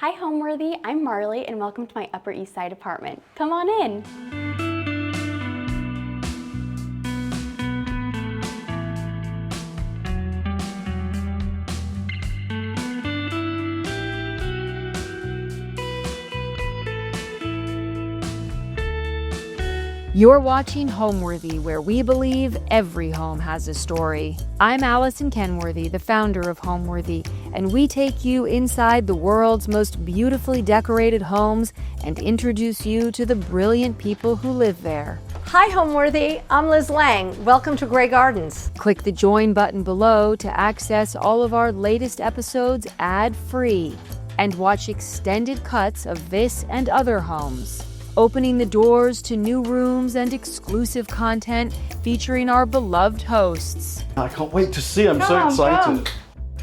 Hi Homeworthy, I'm Marley and welcome to my Upper East Side apartment. Come on in. You're watching Homeworthy, where we believe every home has a story. I'm Allison Kenworthy, the founder of Homeworthy, and we take you inside the world's most beautifully decorated homes and introduce you to the brilliant people who live there. Hi Homeworthy, I'm Liz Lang. Welcome to Grey Gardens. Click the join button below to access all of our latest episodes ad-free and watch extended cuts of this and other homes, opening the doors to new rooms and exclusive content featuring our beloved hosts. I can't wait to see. I'm so excited.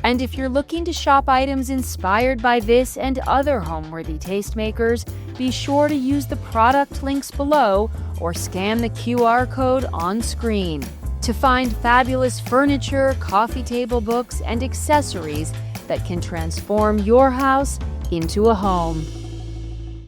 And if you're looking to shop items inspired by this and other Homeworthy tastemakers, be sure to use the product links below or scan the QR code on screen to find fabulous furniture, coffee table books, and accessories that can transform your house into a home.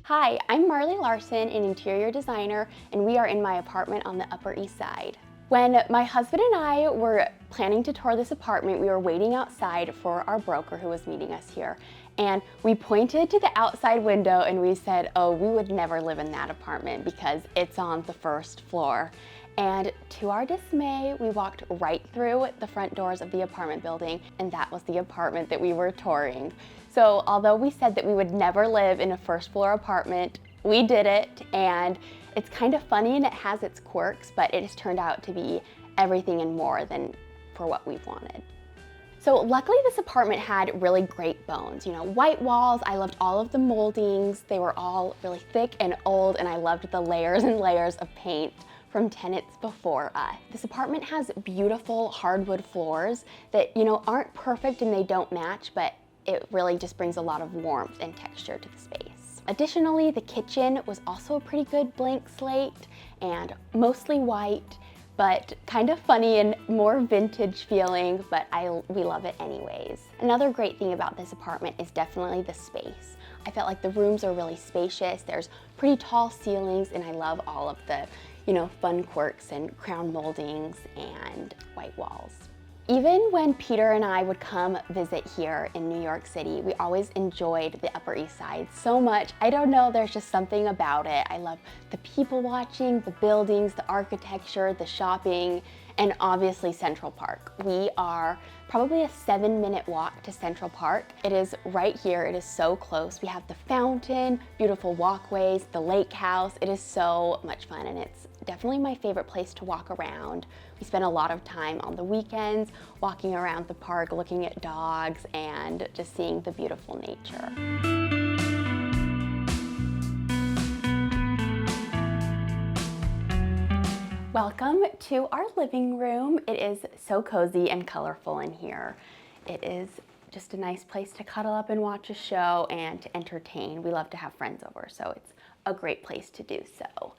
Hi, I'm Marley Larson, an interior designer, and we are in my apartment on the Upper East Side. When my husband and I were planning to tour this apartment, we were waiting outside for our broker who was meeting us here. And we pointed to the outside window and we said, oh, we would never live in that apartment because it's on the first floor. And to our dismay, we walked right through the front doors of the apartment building, and that was the apartment that we were touring. So although we said that we would never live in a first floor apartment, we did it, and it's kind of funny and it has its quirks, but it has turned out to be everything and more than for what we wanted. So luckily this apartment had really great bones, white walls. I loved all of the moldings. They were all really thick and old, and I loved the layers and layers of paint from tenants before us. This apartment has beautiful hardwood floors that, aren't perfect and they don't match, but it really just brings a lot of warmth and texture to the space. Additionally, the kitchen was also a pretty good blank slate and mostly white, but kind of funny and more vintage feeling, but we love it anyways. Another great thing about this apartment is definitely the space. I felt like the rooms are really spacious. There's pretty tall ceilings, and I love all of the fun quirks and crown moldings and white walls. Even when Peter and I would come visit here in New York City, we always enjoyed the Upper East Side so much. I don't know, there's just something about it. I love the people watching, the buildings, the architecture, the shopping, and obviously Central Park. We are probably a 7-minute walk to Central Park. It is right here, it is so close. We have the fountain, beautiful walkways, the lake house. It is so much fun, and it's definitely my favorite place to walk around. We spend a lot of time on the weekends walking around the park, looking at dogs, and just seeing the beautiful nature. Welcome to our living room. It is so cozy and colorful in here. It is just a nice place to cuddle up and watch a show and to entertain. We love to have friends over, so it's a great place to do so.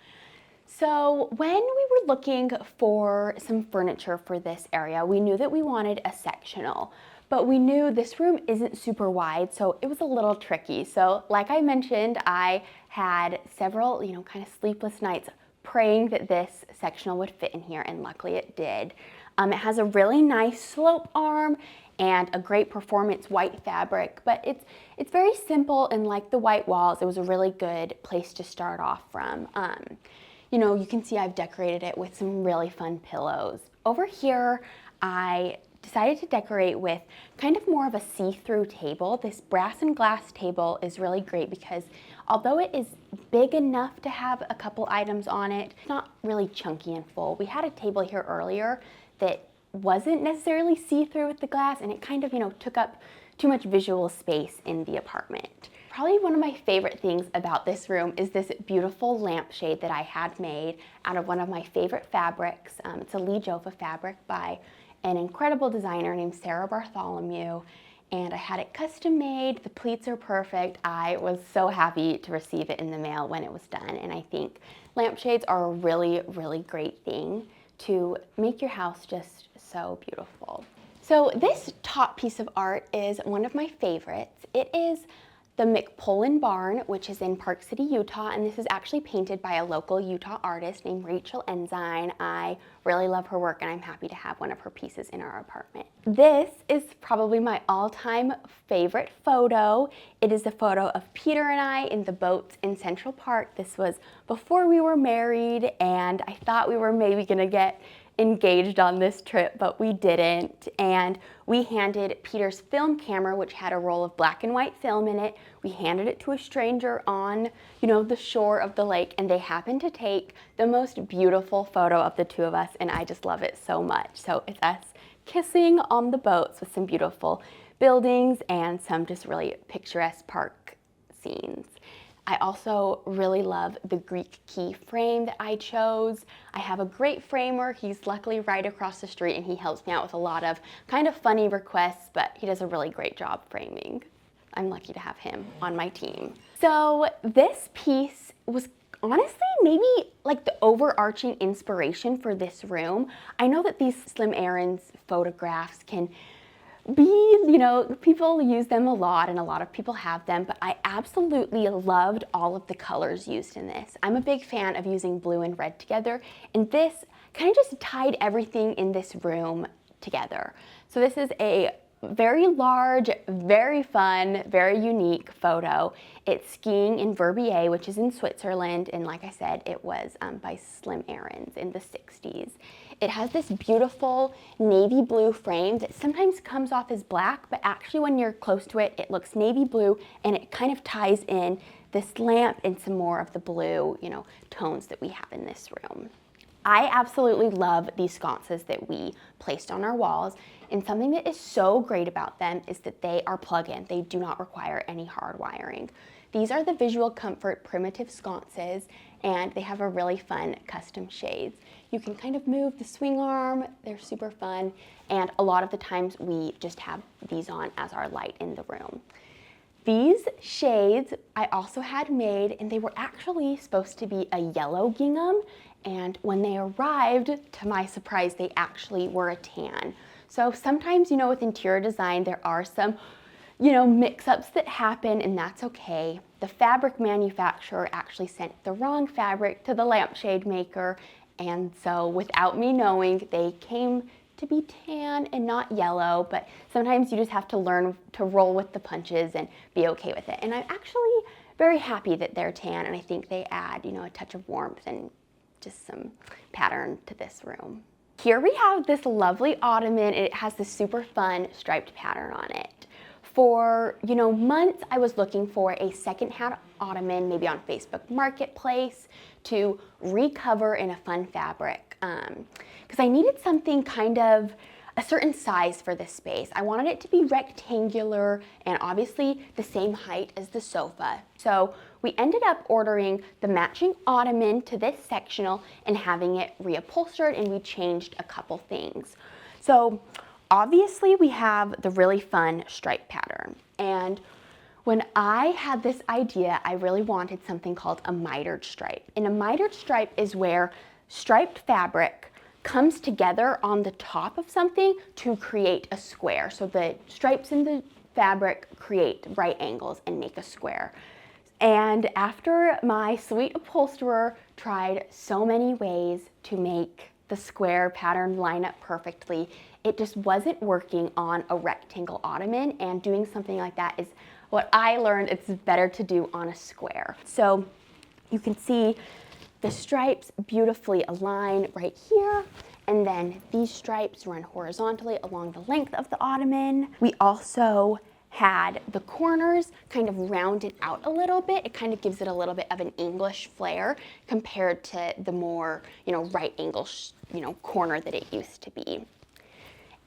So when we were looking for some furniture for this area, we knew that we wanted a sectional, but we knew this room isn't super wide, so it was a little tricky. So like I mentioned, I had several, kind of sleepless nights praying that this sectional would fit in here, and luckily it did. It has a really nice slope arm and a great performance white fabric, but it's very simple, and like the white walls, it was a really good place to start off from. You can see I've decorated it with some really fun pillows. Over here, I decided to decorate with kind of more of a see-through table. This brass and glass table is really great because although it is big enough to have a couple items on it, it's not really chunky and full. We had a table here earlier that wasn't necessarily see-through with the glass, and it kind of, took up too much visual space in the apartment. Probably one of my favorite things about this room is this beautiful lampshade that I had made out of one of my favorite fabrics. It's a Lee Joffa fabric by an incredible designer named Sarah Bartholomew, and I had it custom made. The pleats are perfect. I was so happy to receive it in the mail when it was done, and I think lampshades are a really, really great thing to make your house just so beautiful. So this top piece of art is one of my favorites. It is the McPullen Barn, which is in Park City, Utah, and this is actually painted by a local Utah artist named Rachel Ensign. I really love her work, and I'm happy to have one of her pieces in our apartment. This is probably my all-time favorite photo. It is a photo of Peter and I in the boats in Central Park. This was before we were married, and I thought we were maybe gonna get engaged on this trip, but we didn't. And we handed Peter's film camera, which had a roll of black and white film in it, we handed it to a stranger on, the shore of the lake, and they happened to take the most beautiful photo of the two of us, and I just love it so much. So it's us kissing on the boats with some beautiful buildings and some just really picturesque park scenes. I also really love the Greek key frame that I chose. I have a great framer. He's luckily right across the street, and he helps me out with a lot of kind of funny requests, but he does a really great job framing. I'm lucky to have him on my team. So this piece was honestly maybe like the overarching inspiration for this room. I know that these Slim Aaron's photographs can be, people use them a lot and a lot of people have them, but I absolutely loved all of the colors used in this. I'm a big fan of using blue and red together, and this kind of just tied everything in this room together. So this is a very large, very fun, very unique photo. It's skiing in Verbier, which is in Switzerland, and like I said, it was by Slim Aaron's in the 60s. It has this beautiful navy blue frame that sometimes comes off as black, but actually when you're close to it, it looks navy blue, and it kind of ties in this lamp and some more of the blue, tones that we have in this room. I absolutely love these sconces that we placed on our walls, and something that is so great about them is that they are plug-in. They do not require any hard wiring. These are the Visual Comfort Primitive Sconces, and they have a really fun custom shades. You can kind of move the swing arm, they're super fun, and a lot of the times we just have these on as our light in the room. These shades I also had made, and they were actually supposed to be a yellow gingham, and when they arrived, to my surprise, they actually were a tan. So sometimes, with interior design, there are some, mix-ups that happen, and that's okay. The fabric manufacturer actually sent the wrong fabric to the lampshade maker, and so without me knowing, they came to be tan and not yellow, but sometimes you just have to learn to roll with the punches and be okay with it. And I'm actually very happy that they're tan, and I think they add, a touch of warmth and just some pattern to this room. Here we have this lovely ottoman. It has this super fun striped pattern on it. For, months I was looking for a second-hand ottoman, maybe on Facebook Marketplace, to recover in a fun fabric. Because I needed something kind of a certain size for this space. I wanted it to be rectangular and obviously the same height as the sofa. So we ended up ordering the matching ottoman to this sectional and having it reupholstered, and we changed a couple things. So obviously we have the really fun stripe pattern, and when I had this idea, I really wanted something called a mitered stripe. And a mitered stripe is where striped fabric comes together on the top of something to create a square. So the stripes in the fabric create right angles and make a square. And after my sweet upholsterer tried so many ways to make the square pattern line up perfectly, it just wasn't working on a rectangle ottoman, and doing something like that is what I learned it's better to do on a square. So you can see the stripes beautifully align right here, and then these stripes run horizontally along the length of the ottoman. We also had the corners kind of rounded out a little bit. It kind of gives it a little bit of an English flair compared to the more, right angle, corner that it used to be.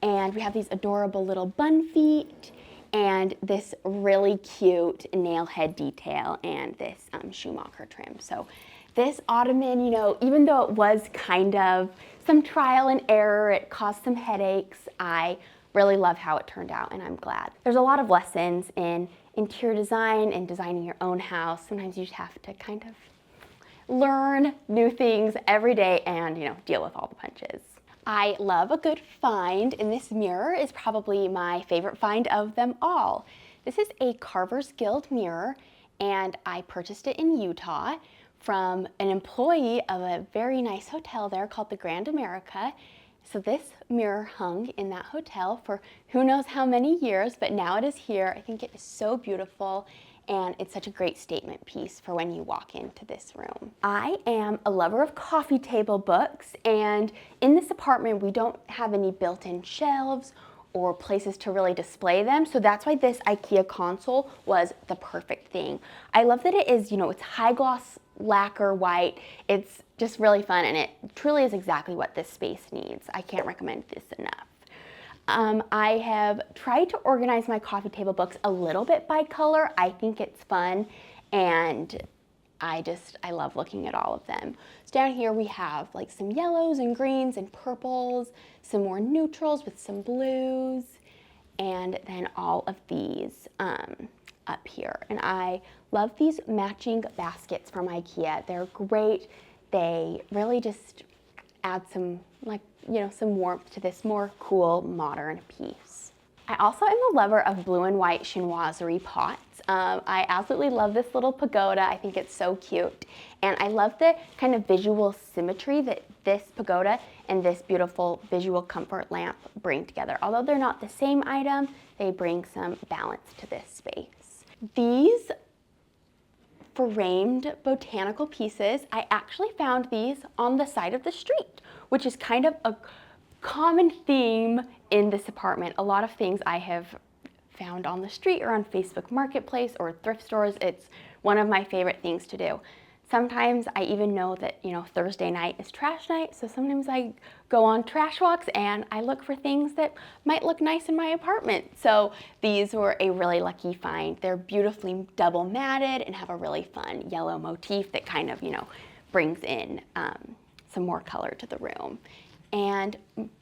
And we have these adorable little bun feet, and this really cute nail head detail, and this Schumacher trim. So this ottoman, even though it was kind of some trial and error, it caused some headaches, I really love how it turned out, and I'm glad. There's a lot of lessons in interior design and designing your own house. Sometimes you just have to kind of learn new things every day and, deal with all the punches. I love a good find, and this mirror is probably my favorite find of them all. This is a Carver's Guild mirror, and I purchased it in Utah from an employee of a very nice hotel there called the Grand America. So this mirror hung in that hotel for who knows how many years, but now it is here. I think it is so beautiful, and it's such a great statement piece for when you walk into this room. I am a lover of coffee table books, and in this apartment we don't have any built-in shelves or places to really display them, so that's why this IKEA console was the perfect thing. I love that it is, it's high gloss lacquer white. It's just really fun, and it truly is exactly what this space needs. I can't recommend this enough. I have tried to organize my coffee table books a little bit by color. I think it's fun, and I love looking at all of them. So down here we have like some yellows and greens and purples, some more neutrals with some blues, and then all of these up here. And I love these matching baskets from IKEA. They're great. They really just add some some warmth to this more cool modern piece. I also am a lover of blue and white chinoiserie pots. I absolutely love this little pagoda. I think it's so cute. And I love the kind of visual symmetry that this pagoda and this beautiful visual comfort lamp bring together. Although they're not the same item, they bring some balance to this space. These framed botanical pieces, I actually found these on the side of the street, which is kind of a common theme in this apartment. A lot of things I have found on the street or on Facebook Marketplace or thrift stores. It's one of my favorite things to do. Sometimes I even know that, Thursday night is trash night, so sometimes I go on trash walks and I look for things that might look nice in my apartment. So these were a really lucky find. They're beautifully double matted and have a really fun yellow motif that kind of, brings in some more color to the room. And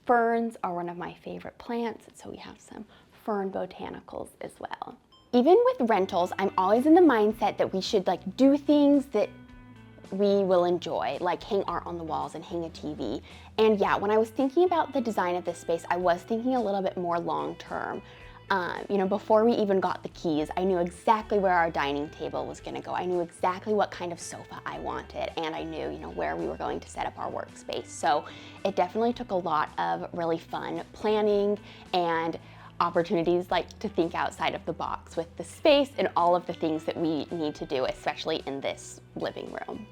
ferns are one of my favorite plants, so we have some fern botanicals as well. Even with rentals, I'm always in the mindset that we should do things that we will enjoy, like hang art on the walls and hang a TV. And yeah, when I was thinking about the design of this space, I was thinking a little bit more long term. Before we even got the keys, I knew exactly where our dining table was gonna go. I knew exactly what kind of sofa I wanted, and I knew, where we were going to set up our workspace. So it definitely took a lot of really fun planning and opportunities to think outside of the box with the space and all of the things that we need to do, especially in this living room.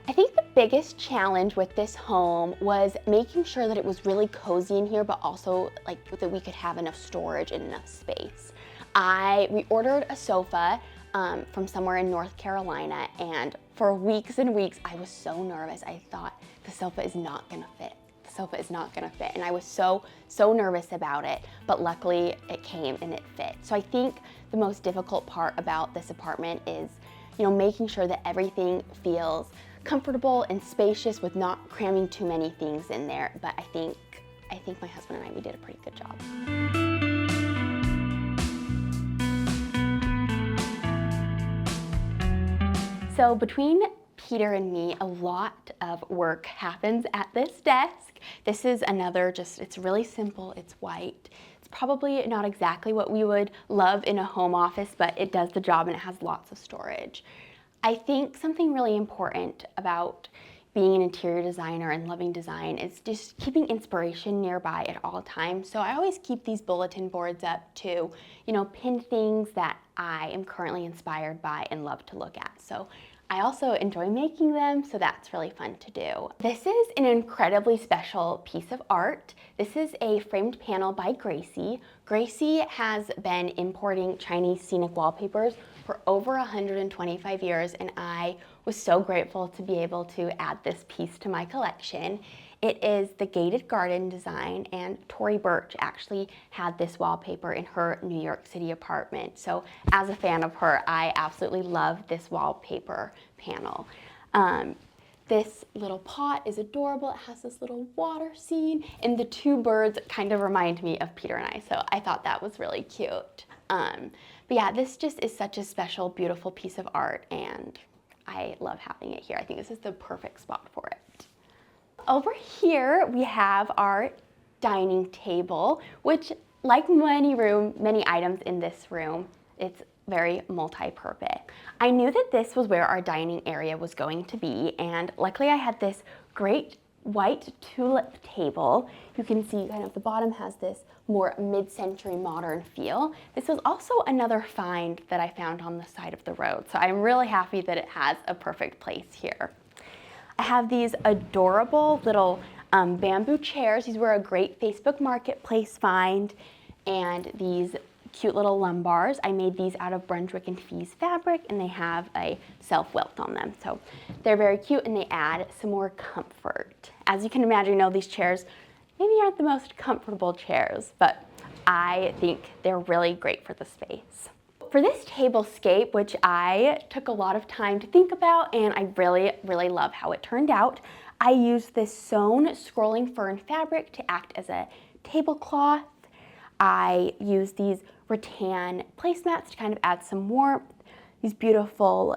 I think the biggest challenge with this home was making sure that it was really cozy in here, but also that we could have enough storage and enough space. We ordered a sofa from somewhere in North Carolina, and for weeks and weeks I was so nervous. I thought the sofa is not gonna fit. The sofa is not gonna fit, and I was so nervous about it, but luckily it came and it fit. So I think the most difficult part about this apartment is making sure that everything feels comfortable and spacious with not cramming too many things in there. But I think my husband and I, we did a pretty good job. So between Peter and me, a lot of work happens at this desk. This is another it's really simple, it's white. It's probably not exactly what we would love in a home office, but it does the job and it has lots of storage. I think something really important about being an interior designer and loving design is just keeping inspiration nearby at all times. So I always keep these bulletin boards up to, pin things that I am currently inspired by and love to look at. So I also enjoy making them, so that's really fun to do. This is an incredibly special piece of art. This is a framed panel by Gracie. Gracie has been importing Chinese scenic wallpapers for over 125 years, and I was so grateful to be able to add this piece to my collection. It is the gated garden design, and Tory Burch actually had this wallpaper in her New York City apartment. So as a fan of her, I absolutely love this wallpaper panel. This little pot is adorable. It has this little water scene, and the two birds kind of remind me of Peter and I, so I thought that was really cute. But yeah, this just is such a special, beautiful piece of art, and I love having it here. I think this is the perfect spot for it. Over here, we have our dining table, which, like many items in this room, It's very multi-purpose. I knew that this was where our dining area was going to be, and luckily I had this great white tulip table. You can see kind of the bottom has this more mid-century modern feel. This was also another find that I found on the side of the road, so I'm really happy that it has a perfect place here. I have these adorable little bamboo chairs. These were a great Facebook Marketplace find, and these cute little lumbars. I made these out of Brunswick and Fees fabric, and they have a self-wilt on them. So they're very cute, and they add some more comfort. As you can imagine, these chairs maybe aren't the most comfortable chairs, but I think they're really great for the space. For this tablescape, which I took a lot of time to think about, and I really, really love how it turned out, I used this sewn scrolling fern fabric to act as a tablecloth. I used these rattan placemats to kind of add some warmth. These beautiful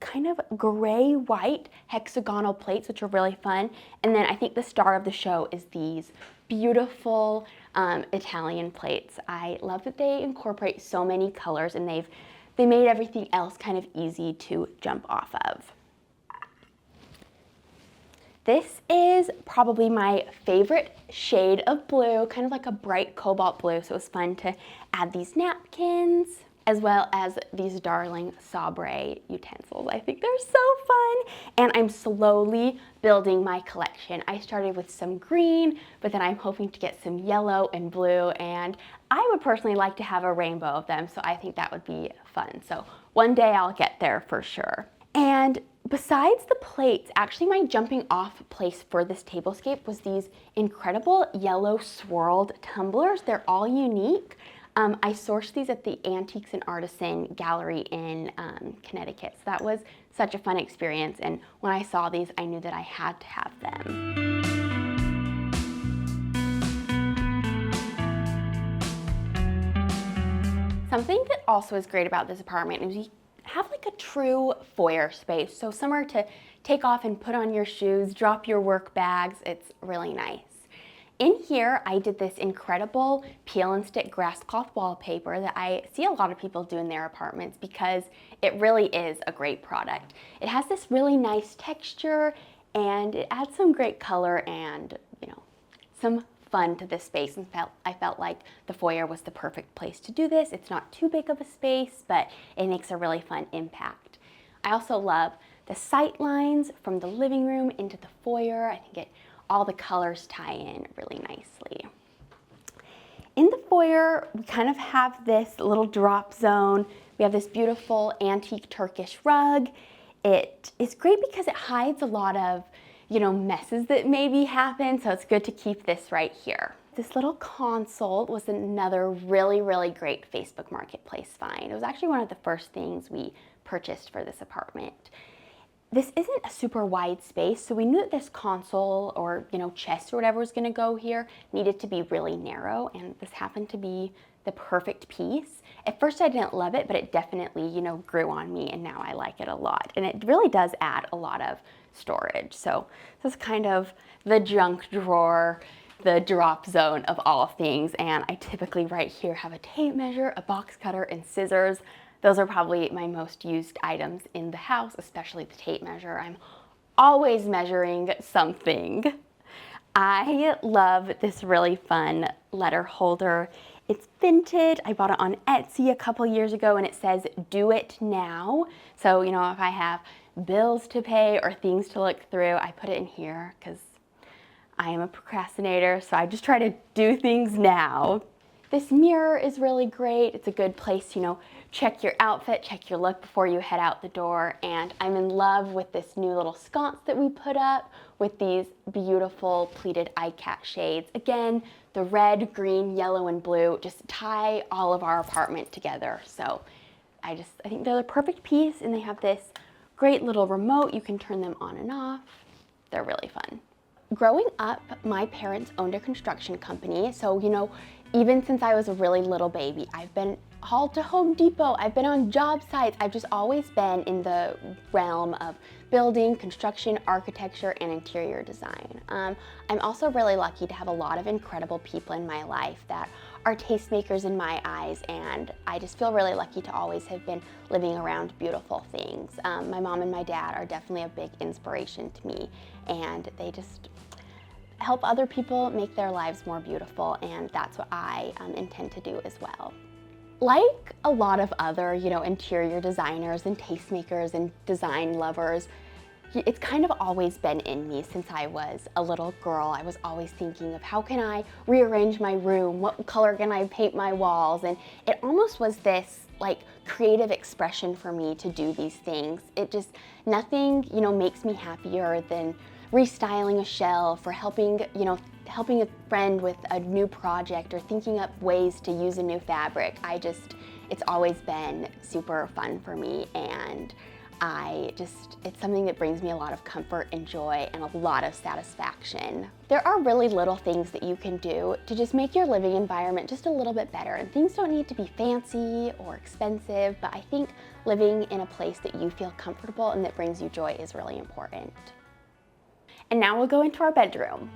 kind of gray-white hexagonal plates, which are really fun. And then I think the star of the show is these beautiful Italian plates. I love that they incorporate so many colors, and they made everything else kind of easy to jump off of. This is probably my favorite shade of blue, kind of like a bright cobalt blue, so it was fun to add these napkins, as well as these darling Sabre utensils. I think they're so fun, and I'm slowly building my collection. I started with some green, but then I'm hoping to get some yellow and blue, and I would personally like to have a rainbow of them, so I think that would be fun. So one day I'll get there for sure. And besides the plates, actually my jumping off place for this tablescape was these incredible yellow swirled tumblers. They're all unique. I sourced these at the Antiques and Artisan Gallery in Connecticut. So that was such a fun experience, and when I saw these, I knew that I had to have them. Something that also is great about this apartment is we have like a true foyer space. So somewhere to take off and put on your shoes, drop your work bags. It's really nice. In here, I did this incredible peel and stick grass cloth wallpaper that I see a lot of people do in their apartments because it really is a great product. It has this really nice texture, and it adds some great color and, some fun to this space, and I felt like the foyer was the perfect place to do this. It's not too big of a space, but it makes a really fun impact. I also love the sight lines from the living room into the foyer. I think all the colors tie in really nicely. In the foyer, we kind of have this little drop zone. We have this beautiful antique Turkish rug. It is great because it hides a lot of messes that maybe happen, so it's good to keep this right here. This little console was another really, really great Facebook Marketplace find. It was actually one of the first things we purchased for this apartment. This isn't a super wide space, so we knew that this console or chest or whatever was going to go here needed to be really narrow, and this happened to be the perfect piece. At first I didn't love it, but it definitely grew on me, and now I like it a lot. And it really does add a lot of storage. So this is kind of the junk drawer, the drop zone of all things, and I typically right here have a tape measure, a box cutter, and scissors. Those are probably my most used items in the house, especially the tape measure. I'm always measuring something. I love this really fun letter holder. It's vintage. I bought it on Etsy a couple years ago, and it says, "Do it now." So, if I have bills to pay or things to look through, I put it in here because I am a procrastinator, so I just try to do things now. This mirror is really great. It's a good place to, check your outfit, check your look before you head out the door. And I'm in love with this new little sconce that we put up with these beautiful pleated iCat shades. Again, the red, green, yellow, and blue just tie all of our apartment together. So I think they're the perfect piece, and they have this great little remote. You can turn them on and off. They're really fun. Growing up, my parents owned a construction company, so even since I was a really little baby, I've been hauled to Home Depot, I've been on job sites, I've just always been in the realm of building, construction, architecture, and interior design. I'm also really lucky to have a lot of incredible people in my life that are tastemakers in my eyes, and I just feel really lucky to always have been living around beautiful things. My mom and my dad are definitely a big inspiration to me, and they just help other people make their lives more beautiful, and that's what I intend to do as well. Like a lot of other, interior designers and tastemakers and design lovers, it's kind of always been in me since I was a little girl. I was always thinking of how can I rearrange my room? What color can I paint my walls? And it almost was this like creative expression for me to do these things. Nothing, makes me happier than restyling a shelf or helping a friend with a new project or thinking up ways to use a new fabric. It's always been super fun for me, and it's something that brings me a lot of comfort and joy and a lot of satisfaction. There are really little things that you can do to just make your living environment just a little bit better, and things don't need to be fancy or expensive, but I think living in a place that you feel comfortable and that brings you joy is really important. And now we'll go into our bedroom.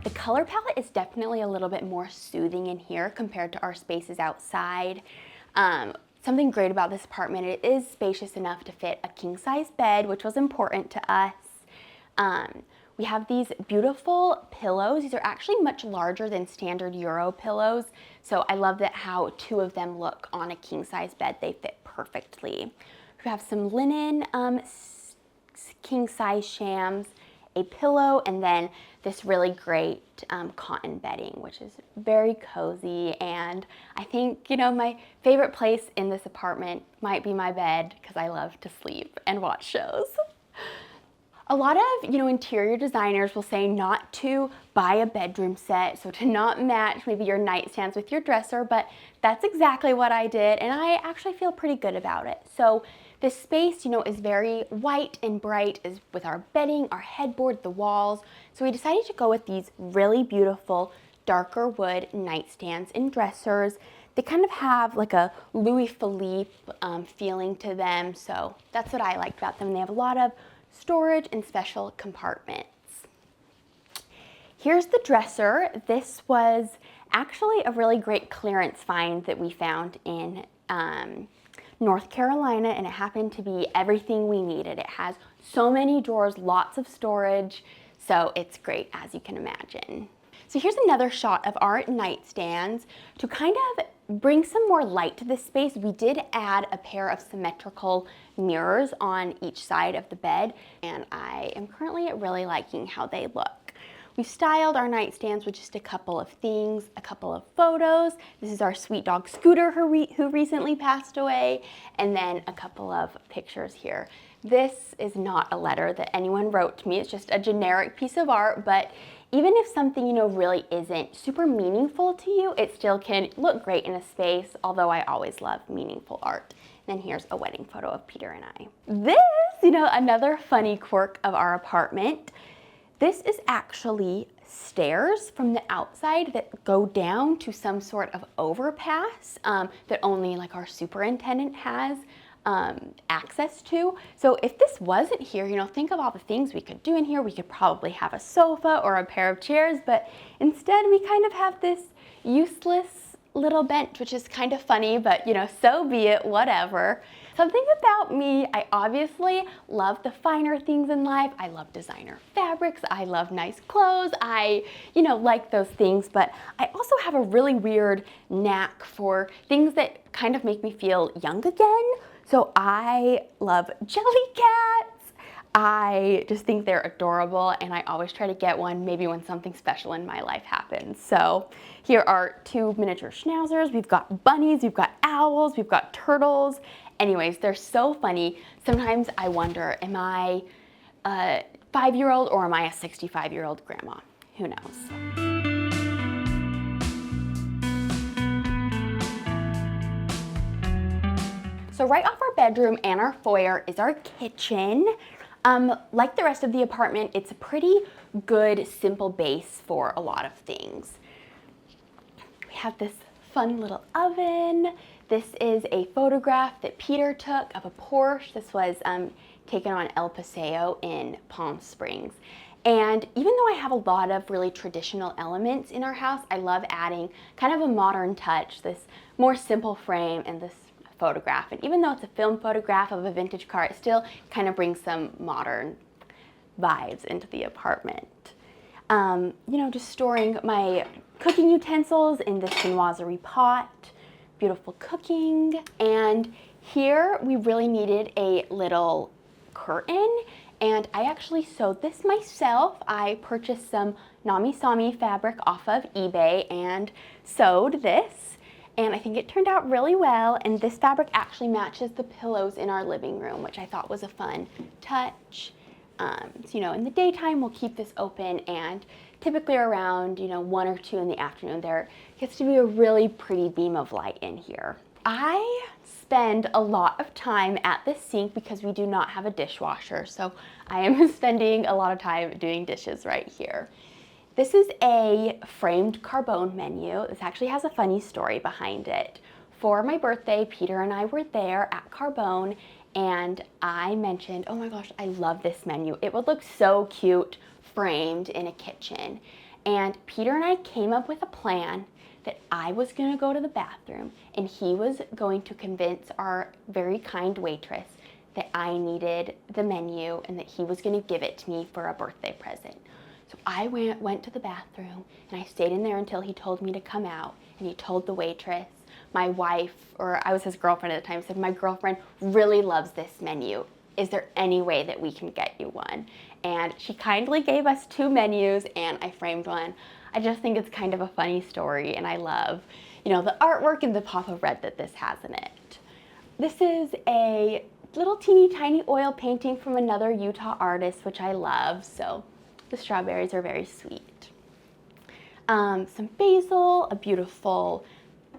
The color palette is definitely a little bit more soothing in here compared to our spaces outside. Something great about this apartment, it is spacious enough to fit a king-size bed, which was important to us. We have these beautiful pillows. These are actually much larger than standard Euro pillows, so I love that how two of them look on a king-size bed. They fit perfectly. We have some linen king-size shams, a pillow, and then this really great cotton bedding, which is very cozy. And I think, my favorite place in this apartment might be my bed, because I love to sleep and watch shows. A lot of, interior designers will say not to buy a bedroom set, so to not match maybe your nightstands with your dresser, but that's exactly what I did, and I actually feel pretty good about it. So this space, is very white and bright, is with our bedding, our headboard, the walls. So we decided to go with these really beautiful darker wood nightstands and dressers. They kind of have like a Louis Philippe feeling to them, so that's what I liked about them. They have a lot of storage and special compartments. Here's the dresser. This was actually a really great clearance find that we found in North Carolina, and it happened to be everything we needed. It has so many drawers, lots of storage, so it's great, as you can imagine. So here's another shot of our nightstands. To kind of bring some more light to this space, we did add a pair of symmetrical mirrors on each side of the bed, and I am currently really liking how they look. We've styled our nightstands with just a couple of things, a couple of photos. This is our sweet dog Scooter who recently passed away, and then a couple of pictures here. This is not a letter that anyone wrote to me. It's just a generic piece of art, but even if something, really isn't super meaningful to you, it still can look great in a space, although I always love meaningful art. Then here's a wedding photo of Peter and I. This, another funny quirk of our apartment. This is actually stairs from the outside that go down to some sort of overpass that only like our superintendent has access to. So if this wasn't here, think of all the things we could do in here. We could probably have a sofa or a pair of chairs, but instead we kind of have this useless little bench, which is kind of funny, but so be it, whatever. Something about me, I obviously love the finer things in life. I love designer fabrics. I love nice clothes. I, like those things, but I also have a really weird knack for things that kind of make me feel young again. So I love jelly cats. I just think they're adorable, and I always try to get one maybe when something special in my life happens. So here are two miniature schnauzers. We've got bunnies, we've got owls, we've got turtles. Anyways, they're so funny. Sometimes I wonder, am I a 5-year-old or am I a 65-year-old grandma? Who knows? So right off our bedroom and our foyer is our kitchen. Like the rest of the apartment, it's a pretty good, simple base for a lot of things. We have this fun little oven. This is a photograph that Peter took of a Porsche. This was taken on El Paseo in Palm Springs. And even though I have a lot of really traditional elements in our house, I love adding kind of a modern touch, this more simple frame and this photograph. And even though it's a film photograph of a vintage car, it still kind of brings some modern vibes into the apartment. You know, just storing my cooking utensils in this chinoiserie pot, beautiful cooking. And here we really needed a little curtain, and I actually sewed this myself. I purchased some Nami Sami fabric off of eBay and sewed this, and I think it turned out really well. And this fabric actually matches the pillows in our living room, which I thought was a fun touch. So, you know, in the daytime we'll keep this open, and typically around, you know, 1 or 2 in the afternoon there gets to be a really pretty beam of light in here. I spend a lot of time at the sink because we do not have a dishwasher, so I am spending a lot of time doing dishes right here. This is a framed carbone menu. This actually has a funny story behind it. For my birthday, Peter and I were there at Carbone, and I mentioned, oh my gosh, I love this menu. It would look so cute framed in a kitchen. And Peter and I came up with a plan that I was gonna go to the bathroom and he was going to convince our very kind waitress that I needed the menu and that he was gonna give it to me for a birthday present. So I went to the bathroom and I stayed in there until he told me to come out, and he told the waitress. My wife, or I was his girlfriend at the time, said, my girlfriend really loves this menu. Is there any way that we can get you one? And she kindly gave us 2 menus, and I framed one. I just think it's kind of a funny story, and I love, you know, the artwork and the pop of red that this has in it. This is a little teeny tiny oil painting from another Utah artist, which I love, so the strawberries are very sweet. Some basil, a beautiful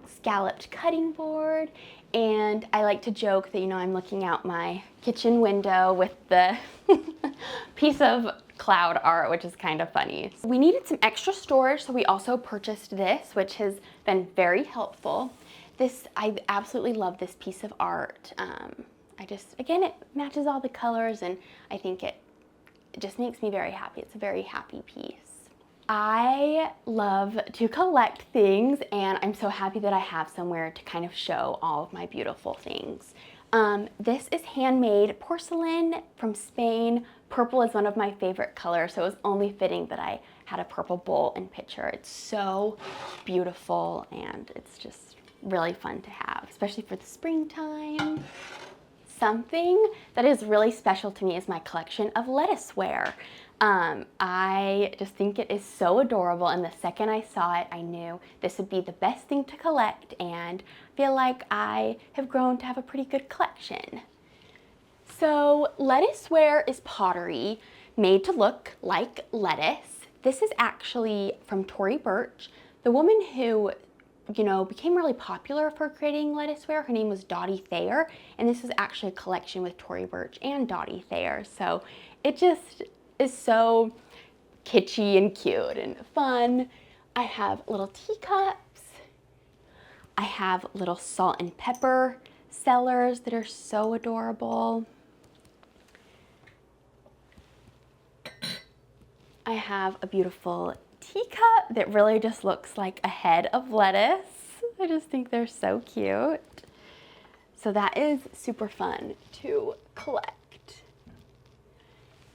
scalloped cutting board, and I like to joke that, you know, I'm looking out my kitchen window with the piece of cloud art, which is kind of funny. We needed some extra storage, so we also purchased this, which has been very helpful. I absolutely love this piece of art. Again, it matches all the colors, and I think it just makes me very happy. It's a very happy piece. I love to collect things, and I'm so happy that I have somewhere to kind of show all of my beautiful things. This is handmade porcelain from Spain. Purple is one of my favorite colors, so it was only fitting that I had a purple bowl and pitcher. It's so beautiful, and it's just really fun to have, especially for the springtime. Something that is really special to me is my collection of lettuceware. I just think it is so adorable, and the second I saw it, I knew this would be the best thing to collect, and feel like I have grown to have a pretty good collection. So lettuceware is pottery made to look like lettuce. This is actually from Tory Burch, the woman who, you know, became really popular for creating lettuceware. Her name was Dottie Thayer, and this is actually a collection with Tory Burch and Dottie Thayer. So it just is so kitschy and cute and fun. I have little teacups. I have little salt and pepper cellars that are so adorable. I have a beautiful teacup that really just looks like a head of lettuce. I just think they're so cute. So that is super fun to collect.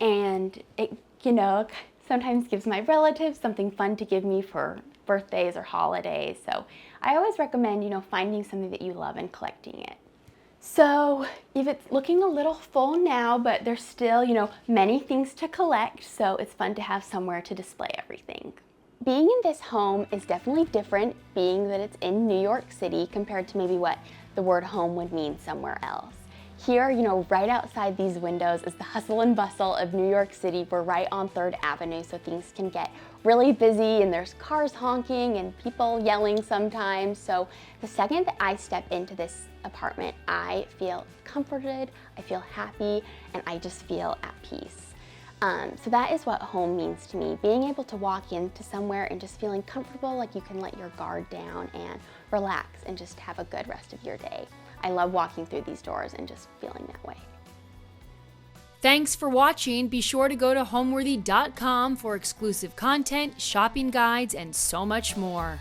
And it, you know, sometimes gives my relatives something fun to give me for birthdays or holidays. So I always recommend, you know, finding something that you love and collecting it. So if it's looking a little full now, but there's still, you know, many things to collect, so it's fun to have somewhere to display everything. Being in this home is definitely different, being that it's in New York City compared to maybe what the word home would mean somewhere else. Here, you know, right outside these windows is the hustle and bustle of New York City. We're right on 3rd Avenue, so things can get really busy, and there's cars honking and people yelling sometimes. So the second that I step into this apartment, I feel comforted, I feel happy, and I just feel at peace. So that is what home means to me. Being able to walk into somewhere and just feeling comfortable, like you can let your guard down and relax and just have a good rest of your day. I love walking through these doors and just feeling that way. Thanks for watching. Be sure to go to homeworthy.com for exclusive content, shopping guides, and so much more.